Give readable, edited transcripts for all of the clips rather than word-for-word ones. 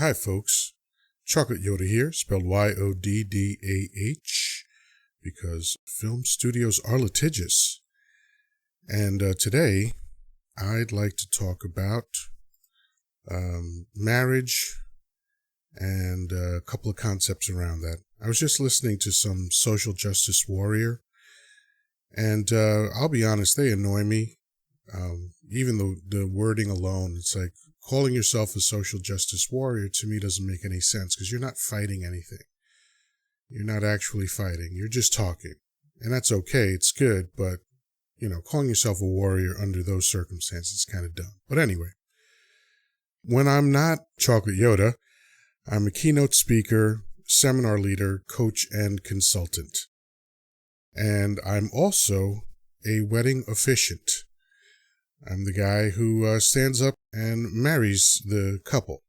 Hi, folks. Chocolate Yoddah here, spelled Yoddah, because film studios are litigious. And today, I'd like to talk about marriage and a couple of concepts around that. I was just listening to some social justice warrior, and I'll be honest, they annoy me. Even the wording alone, it's like calling yourself a social justice warrior to me doesn't make any sense because you're not fighting anything. You're not actually fighting. You're just talking. And that's okay. It's good. But, calling yourself a warrior under those circumstances is kind of dumb. But anyway, when I'm not Chocolate Yoddah, I'm a keynote speaker, seminar leader, coach, and consultant. And I'm also a wedding officiant. I'm the guy who stands up and marries the couple.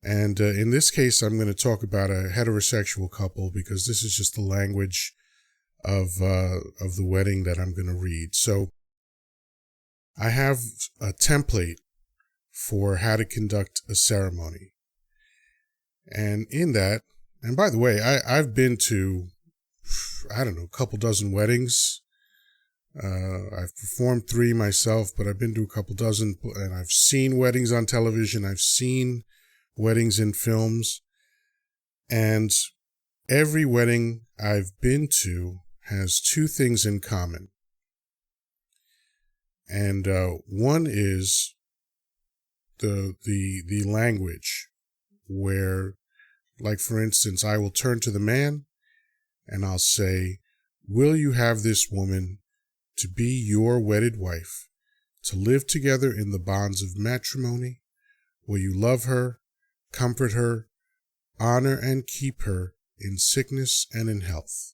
And in this case, I'm going to talk about a heterosexual couple because this is just the language of the wedding that I'm going to read. So I have a template for how to conduct a ceremony. And in that, and by the way, I've been to, a couple dozen weddings. I've performed 3 myself, but I've been to a couple dozen, and I've seen weddings on television. I've seen weddings in films, and every wedding I've been to has 2 things in common. And one is the language, where, like for instance, I will turn to the man and I'll say, "Will you have this woman to be your wedded wife, to live together in the bonds of matrimony? Will you love her, comfort her, honor and keep her in sickness and in health?"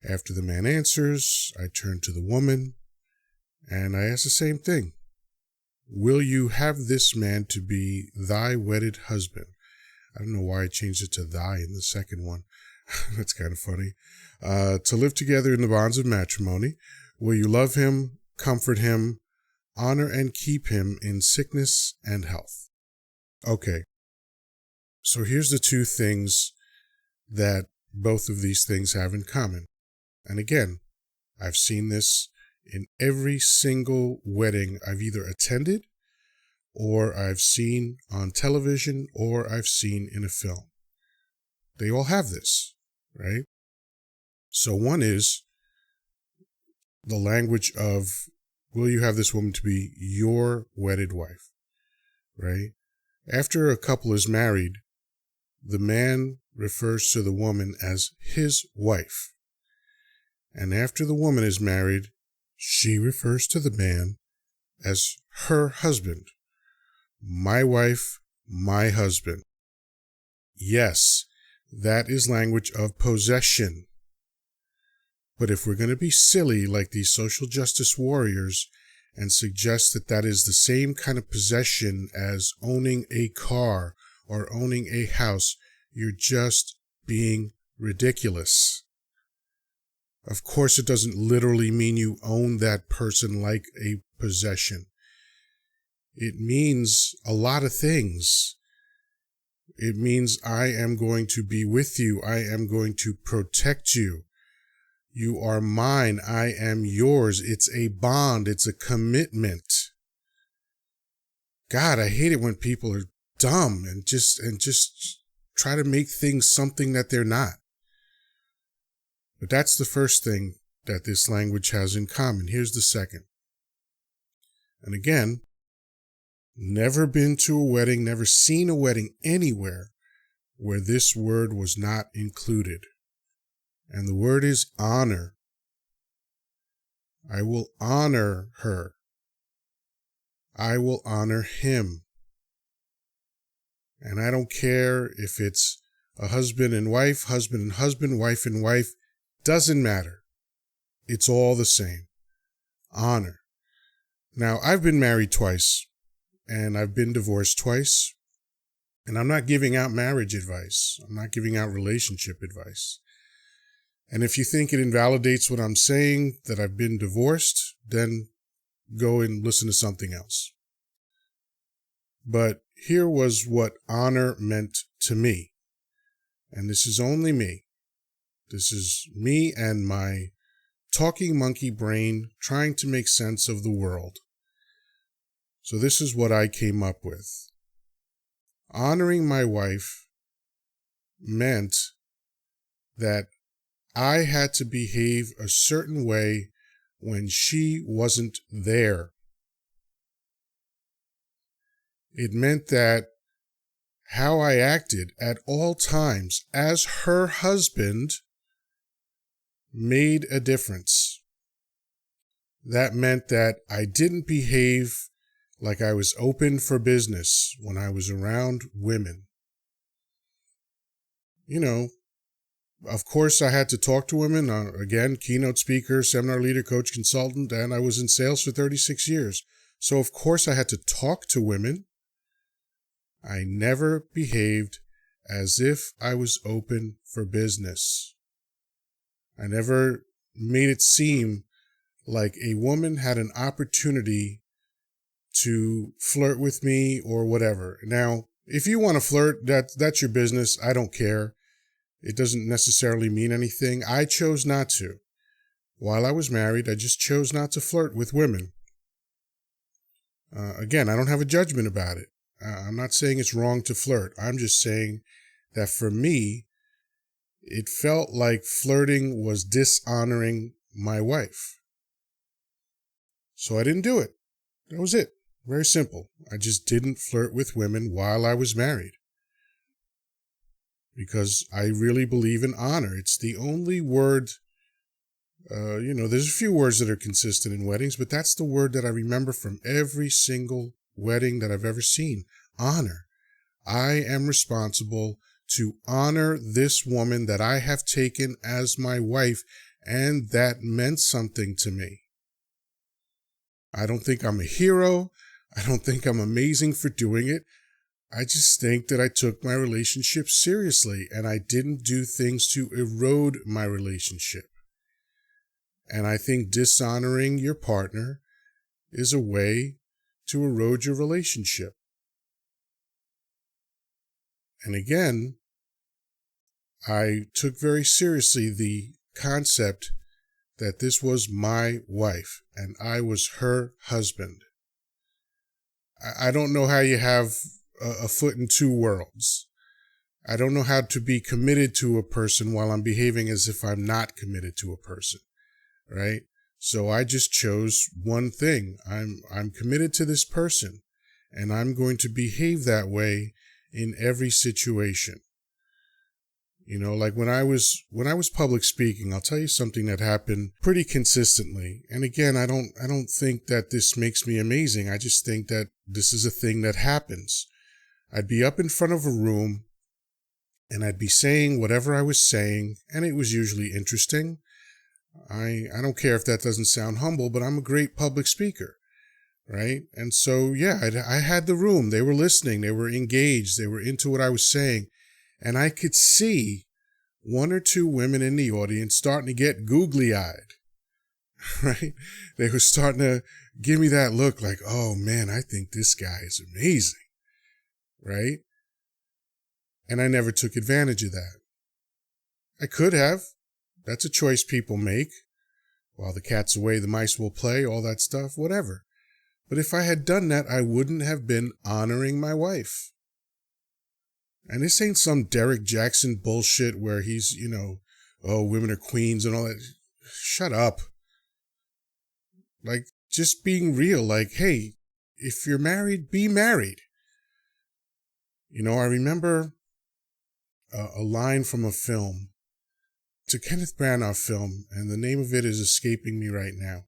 After the man answers, I turn to the woman and I ask the same thing. "Will you have this man to be thy wedded husband?" I don't know why I changed it to thy in the second one. That's kind of funny. "To live together in the bonds of matrimony. Will you love him, comfort him, honor and keep him in sickness and health?" Okay, so here's the 2 things that both of these things have in common. And again, I've seen this in every single wedding I've either attended or I've seen on television or I've seen in a film. They all have this, right? So one is the language of, will you have this woman to be your wedded wife, right? After a couple is married, the man refers to the woman as his wife. And after the woman is married, she refers to the man as her husband. My wife, my husband. Yes, that is language of possession. But if we're going to be silly like these social justice warriors and suggest that that is the same kind of possession as owning a car or owning a house, you're just being ridiculous. Of course, it doesn't literally mean you own that person like a possession. It means a lot of things. It means I am going to be with you. I am going to protect you. You are mine. I am yours. It's a bond. It's a commitment. God, I hate it when people are dumb and just try to make things something that they're not. But that's the first thing that this language has in common. Here's the second. And again, never been to a wedding, never seen a wedding anywhere where this word was not included. And the word is honor. I will honor her. I will honor him. And I don't care if it's a husband and husband, wife and wife. Doesn't matter. It's all the same. Honor. Now, I've been married twice, and I've been divorced twice, and I'm not giving out marriage advice. I'm not giving out relationship advice. And if you think it invalidates what I'm saying, that I've been divorced, then go and listen to something else. But here was what honor meant to me. And this is only me. This is me and my talking monkey brain trying to make sense of the world. So this is what I came up with. Honoring my wife meant that I had to behave a certain way when she wasn't there. It meant that how I acted at all times as her husband made a difference. That meant that I didn't behave like I was open for business when I was around women. You know, of course I had to talk to women. Again, keynote speaker, seminar leader, coach, consultant, and I was in sales for 36 years. So of course I had to talk to women. I never behaved as if I was open for business. I never made it seem like a woman had an opportunity to flirt with me or whatever. Now, if you want to flirt, that's your business. I don't care. It doesn't necessarily mean anything. I chose not to. While I was married, I just chose not to flirt with women. Again, I don't have a judgment about it. I'm not saying it's wrong to flirt. I'm just saying that for me, it felt like flirting was dishonoring my wife. So I didn't do it. That was it. Very simple. I just didn't flirt with women while I was married. Because I really believe in honor. It's the only word, there's a few words that are consistent in weddings, but that's the word that I remember from every single wedding that I've ever seen. Honor. I am responsible to honor this woman that I have taken as my wife, and that meant something to me. I don't think I'm a hero. I don't think I'm amazing for doing it. I just think that I took my relationship seriously, and I didn't do things to erode my relationship. And I think dishonoring your partner is a way to erode your relationship. And again, I took very seriously the concept that this was my wife and I was her husband. I don't know how you have a foot in two worlds. I don't know how to be committed to a person while I'm behaving as if I'm not committed to a person, right? So I just chose one thing. I'm committed to this person, and I'm going to behave that way in every situation. You know, like when I was public speaking, I'll tell you something that happened pretty consistently. And again, I don't think that this makes me amazing. I just think that this is a thing that happens. I'd be up in front of a room and I'd be saying whatever I was saying, and it was usually interesting. I don't care if that doesn't sound humble, but I'm a great public speaker, right? And so, yeah, I had the room. They were listening. They were engaged. They were into what I was saying. And I could see one or two women in the audience starting to get googly-eyed, right? They were starting to give me that look like, oh, man, I think this guy is amazing, right? And I never took advantage of that. I could have. That's a choice people make. While the cat's away, the mice will play, all that stuff, whatever. But if I had done that, I wouldn't have been honoring my wife. And this ain't some Derek Jackson bullshit where he's, oh, women are queens and all that. Shut up. Like, just being real. Like, hey, if you're married, be married. I remember a line from a film. It's a Kenneth Branagh film, and the name of it is escaping me right now.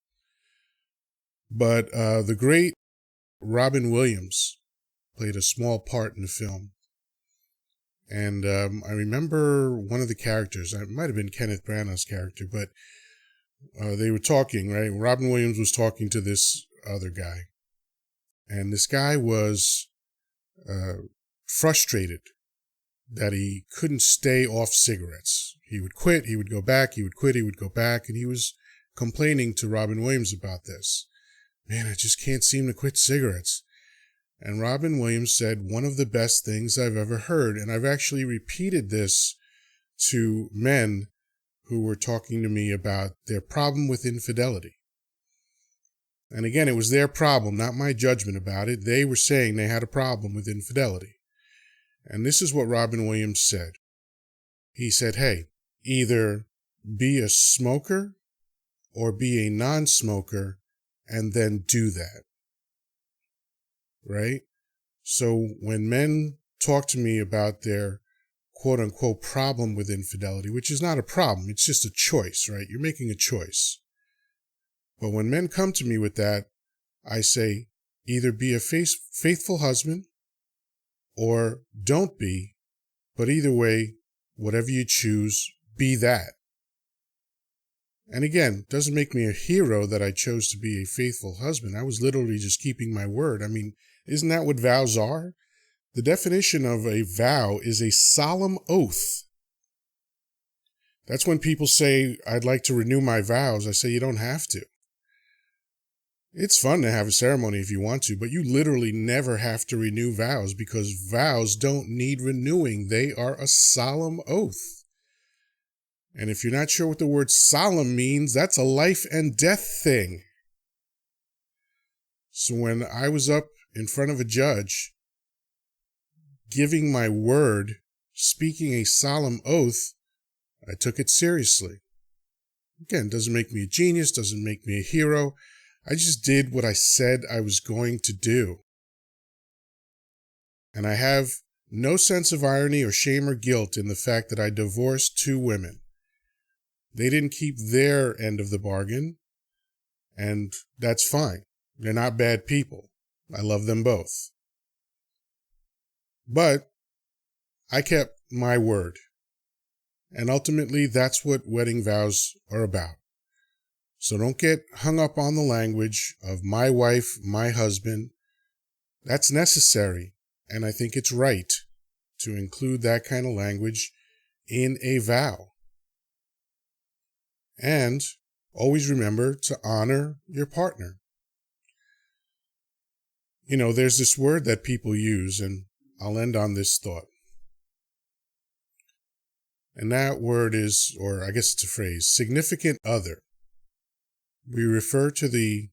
But the great Robin Williams played a small part in the film. And I remember one of the characters, it might have been Kenneth Branagh's character, but they were talking, right? Robin Williams was talking to this other guy. And this guy was frustrated that he couldn't stay off cigarettes. He would quit, he would go back, he would quit, he would go back, and he was complaining to Robin Williams about this. Man, I just can't seem to quit cigarettes. And Robin Williams said, one of the best things I've ever heard. And I've actually repeated this to men who were talking to me about their problem with infidelity. And again, it was their problem, not my judgment about it. They were saying they had a problem with infidelity. And this is what Robin Williams said. He said, hey, either be a smoker or be a non-smoker and then do that. Right? So when men talk to me about their quote unquote problem with infidelity, which is not a problem, it's just a choice, right? You're making a choice. But when men come to me with that, I say either be a faithful husband or don't be, but either way, whatever you choose, be that. And again, doesn't make me a hero that I chose to be a faithful husband. I was literally just keeping my word. I mean, isn't that what vows are? The definition of a vow is a solemn oath. That's when people say, I'd like to renew my vows. I say, you don't have to. It's fun to have a ceremony if you want to, but you literally never have to renew vows because vows don't need renewing. They are a solemn oath. And if you're not sure what the word solemn means, that's a life and death thing. So when I was up in front of a judge, giving my word, speaking a solemn oath, I took it seriously. Again, doesn't make me a genius, doesn't make me a hero. I just did what I said I was going to do. And I have no sense of irony or shame or guilt in the fact that I divorced 2 women. They didn't keep their end of the bargain, and that's fine. They're not bad people. I love them both. But I kept my word. And ultimately, that's what wedding vows are about. So don't get hung up on the language of my wife, my husband. That's necessary, and I think it's right to include that kind of language in a vow. And always remember to honor your partner. You know, there's this word that people use, and I'll end on this thought. And that word is, or I guess it's a phrase, significant other. We refer to the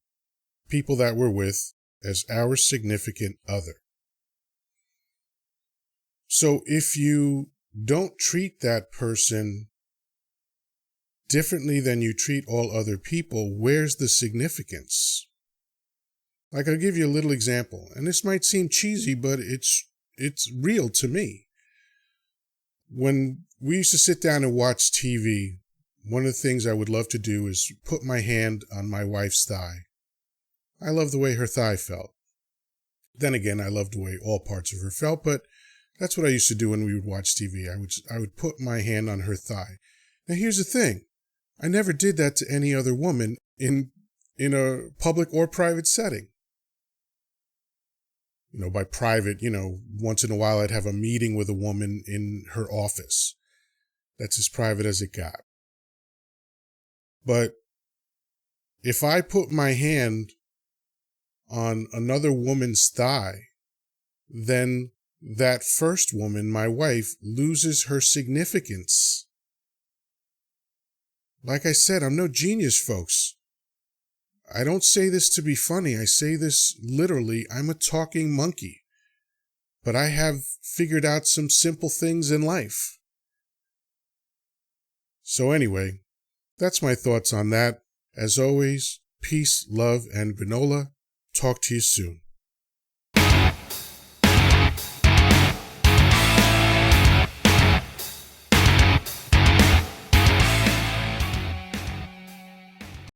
people that we're with as our significant other. So if you don't treat that person differently than you treat all other people, where's the significance? Like, I'll give you a little example, and this might seem cheesy, but it's real to me. When we used to sit down and watch TV, one of the things I would love to do is put my hand on my wife's thigh. I love the way her thigh felt. Then again, I love the way all parts of her felt, but that's what I used to do when we would watch TV. I would put my hand on her thigh. Now, here's the thing. I never did that to any other woman in a public or private setting. You know, by private, once in a while I'd have a meeting with a woman in her office. That's as private as it got. But if I put my hand on another woman's thigh, then that first woman, my wife, loses her significance. Like I said, I'm no genius, folks. I don't say this to be funny. I say this literally. I'm a talking monkey. But I have figured out some simple things in life. So anyway, that's my thoughts on that. As always, peace, love, and granola. Talk to you soon.